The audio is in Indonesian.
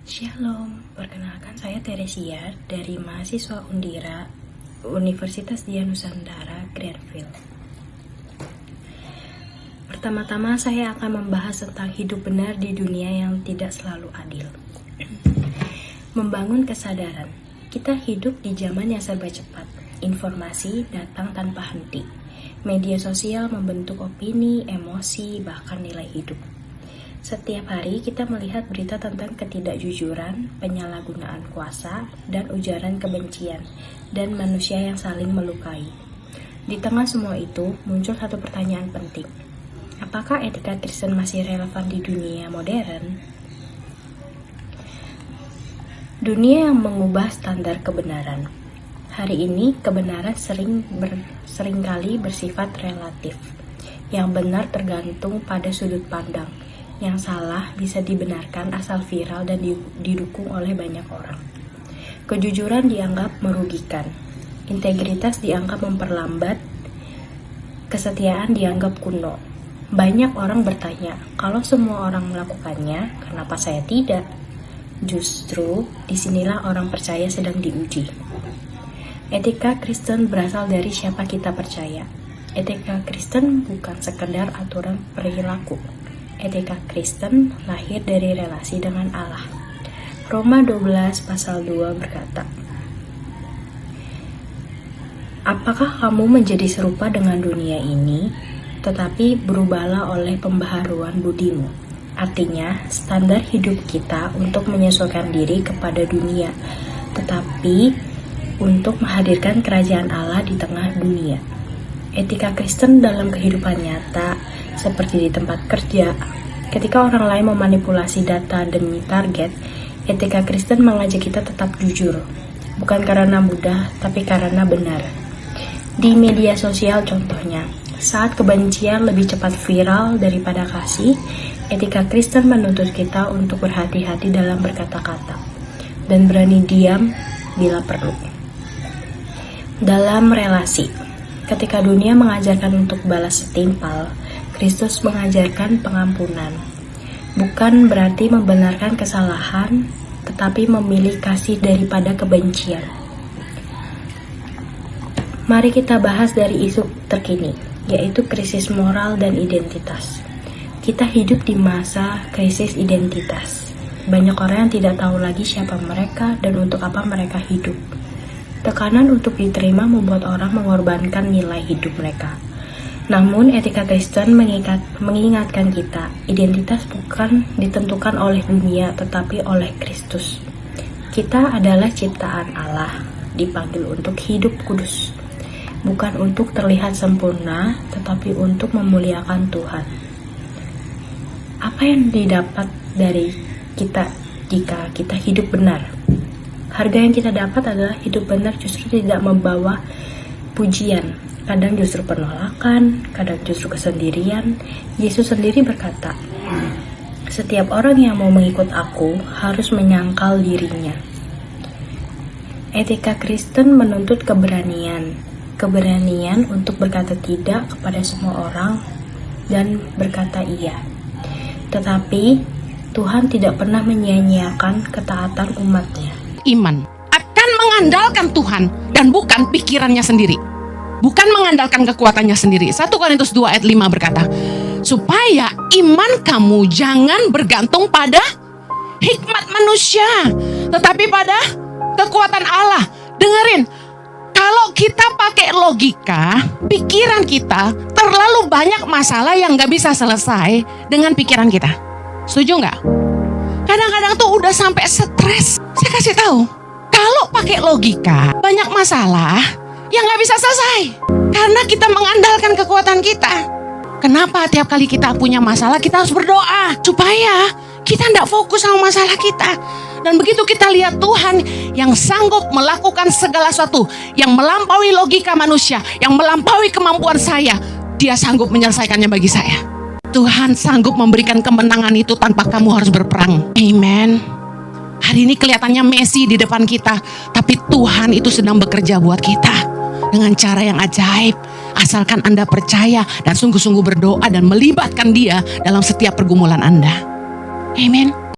Shalom, perkenalkan saya Teresia dari mahasiswa Undira Universitas Dian Nusantara Greenfield. Pertama-tama saya akan membahas tentang hidup benar di dunia yang tidak selalu adil. Membangun kesadaran. Kita hidup di zaman yang serba cepat. Informasi datang tanpa henti. Media sosial membentuk opini, emosi, bahkan nilai hidup. Setiap hari kita melihat berita tentang ketidakjujuran, penyalahgunaan kuasa, dan ujaran kebencian, dan manusia yang saling melukai. Di tengah semua itu, muncul satu pertanyaan penting. Apakah etika Kristen masih relevan di dunia modern? Dunia yang mengubah standar kebenaran. Hari ini, kebenaran seringkali bersifat relatif. Yang benar tergantung pada sudut pandang. Yang salah bisa dibenarkan asal viral dan didukung oleh banyak orang. Kejujuran dianggap merugikan, integritas dianggap memperlambat, kesetiaan dianggap kuno. Banyak orang bertanya, kalau semua orang melakukannya, kenapa saya tidak? Justru disinilah orang percaya sedang diuji. Etika Kristen berasal dari siapa kita percaya. Etika Kristen bukan sekedar aturan perilaku. Etika Kristen lahir dari relasi dengan Allah. Roma 12 pasal 2 berkata, apakah kamu menjadi serupa dengan dunia ini, tetapi berubahlah oleh pembaharuan budimu. Artinya, standar hidup kita untuk menyesuaikan diri kepada dunia, tetapi untuk menghadirkan kerajaan Allah di tengah dunia. Etika Kristen dalam kehidupan nyata, seperti di tempat kerja, ketika orang lain memanipulasi data demi target, etika Kristen mengajak kita tetap jujur, bukan karena mudah, tapi karena benar. Di media sosial contohnya, saat kebencian lebih cepat viral daripada kasih, etika Kristen menuntut kita untuk berhati-hati dalam berkata-kata, dan berani diam bila perlu. Dalam relasi, ketika dunia mengajarkan untuk balas setimpal, Kristus mengajarkan pengampunan. Bukan berarti membenarkan kesalahan, tetapi memilih kasih daripada kebencian. Mari kita bahas dari isu terkini, yaitu krisis moral dan identitas. Kita hidup di masa krisis identitas. Banyak orang yang tidak tahu lagi siapa mereka dan untuk apa mereka hidup. Tekanan untuk diterima membuat orang mengorbankan nilai hidup mereka. Namun etika Kristen mengingatkan kita, identitas bukan ditentukan oleh dunia tetapi oleh Kristus. Kita adalah ciptaan Allah, dipanggil untuk hidup kudus. Bukan untuk terlihat sempurna, tetapi untuk memuliakan Tuhan. Apa yang didapat dari kita jika kita hidup benar? Harga yang kita dapat adalah hidup benar justru tidak membawa pujian. Kadang justru penolakan, kadang justru kesendirian. Yesus sendiri berkata, setiap orang yang mau mengikut aku harus menyangkal dirinya. Etika Kristen menuntut keberanian. Keberanian untuk berkata tidak kepada semua orang dan berkata iya. Tetapi Tuhan tidak pernah menyia-nyiakan ketaatan umatnya. Iman akan mengandalkan Tuhan dan bukan pikirannya sendiri. Bukan mengandalkan kekuatannya sendiri. 1 Korintus 2 ayat 5 berkata, supaya iman kamu jangan bergantung pada hikmat manusia, tetapi pada kekuatan Allah. Dengerin, kalau kita pakai logika, pikiran kita terlalu banyak masalah yang gak bisa selesai dengan pikiran kita. Setuju gak? Kadang-kadang tuh udah sampai stres. Saya kasih tahu, kalau pakai logika, banyak masalah yang gak bisa selesai karena kita mengandalkan kekuatan kita. Kenapa tiap kali kita punya masalah kita harus berdoa supaya kita tidak fokus sama masalah kita. Dan begitu kita lihat Tuhan yang sanggup melakukan segala sesuatu yang melampaui logika manusia, yang melampaui kemampuan saya, Dia sanggup menyelesaikannya bagi saya. Tuhan sanggup memberikan kemenangan itu tanpa kamu harus berperang. Amen. Hari ini kelihatannya Messi di depan kita, tapi Tuhan itu sedang bekerja buat kita dengan cara yang ajaib. Asalkan Anda percaya dan sungguh-sungguh berdoa dan melibatkan Dia dalam setiap pergumulan Anda. Amen.